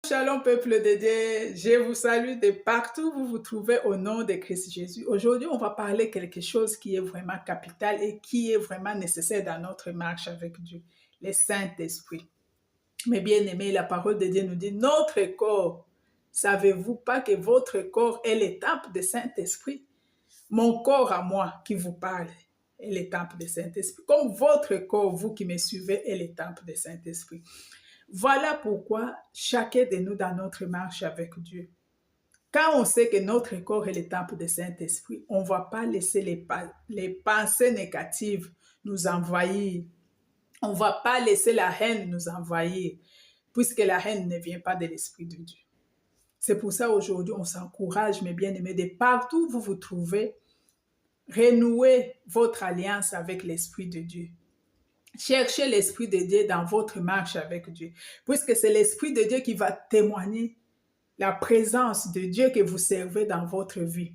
Shalom peuple de Dieu, je vous salue de partout où vous vous trouvez au nom de Christ Jésus. Aujourd'hui, on va parler quelque chose qui est vraiment capital et qui est vraiment nécessaire dans notre marche avec Dieu, le Saint-Esprit. Mais bien aimé, la parole de Dieu nous dit, notre corps, savez-vous pas que votre corps est le temple du Saint-Esprit? Mon corps à moi qui vous parle est le temple du Saint-Esprit. Comme votre corps, vous qui me suivez, est le temple du Saint-Esprit. Voilà pourquoi chacun de nous dans notre marche avec Dieu, quand on sait que notre corps est le temple du Saint-Esprit, on ne va pas laisser les pensées négatives nous envahir. On ne va pas laisser la haine nous envahir, puisque la haine ne vient pas de l'Esprit de Dieu. C'est pour ça aujourd'hui, on s'encourage, mes bien-aimés, de partout où vous vous trouvez, renouez votre alliance avec l'Esprit de Dieu. Cherchez l'Esprit de Dieu dans votre marche avec Dieu, puisque c'est l'Esprit de Dieu qui va témoigner la présence de Dieu que vous servez dans votre vie.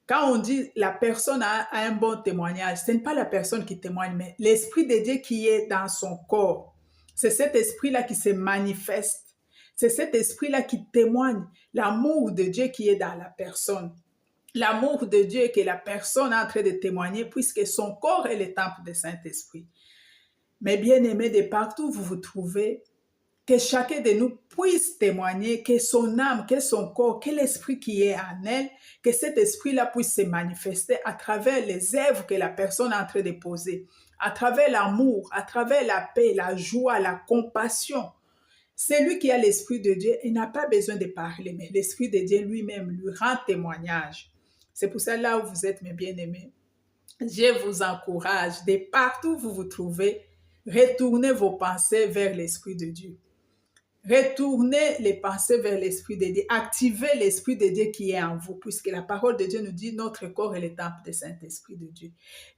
Quand on dit la personne a un bon témoignage, ce n'est pas la personne qui témoigne, mais l'Esprit de Dieu qui est dans son corps. C'est cet esprit-là qui se manifeste. C'est cet esprit-là qui témoigne l'amour de Dieu qui est dans la personne. L'amour de Dieu que la personne est en train de témoigner, puisque son corps est le temple du Saint-Esprit. Mais bien aimés, de partout où vous vous trouvez, que chacun de nous puisse témoigner que son âme, que son corps, que l'esprit qui est en elle, que cet esprit-là puisse se manifester à travers les œuvres que la personne est en train de poser, à travers l'amour, à travers la paix, la joie, la compassion. Celui qui a l'esprit de Dieu, il n'a pas besoin de parler, mais l'esprit de Dieu lui-même lui rend témoignage. C'est pour ça, là où vous êtes, mes bien-aimés, je vous encourage, de partout où vous vous trouvez, retournez vos pensées vers l'Esprit de Dieu. Retournez les pensées vers l'Esprit de Dieu. Activez l'Esprit de Dieu qui est en vous, puisque la parole de Dieu nous dit notre corps est le temple du Saint-Esprit de Dieu.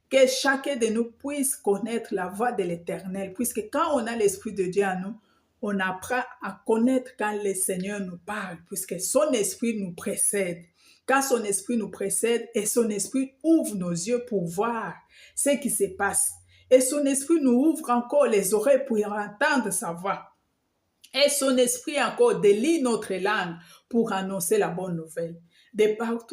Que chacun de nous puisse connaître la voix de l'Éternel, puisque quand on a l'Esprit de Dieu en nous, on apprend à connaître quand le Seigneur nous parle, puisque son Esprit nous précède. Quand son Esprit nous précède et son Esprit ouvre nos yeux pour voir ce qui se passe. Et son Esprit nous ouvre encore les oreilles pour entendre sa voix. Et son Esprit encore délie notre langue pour annoncer la bonne nouvelle. De partout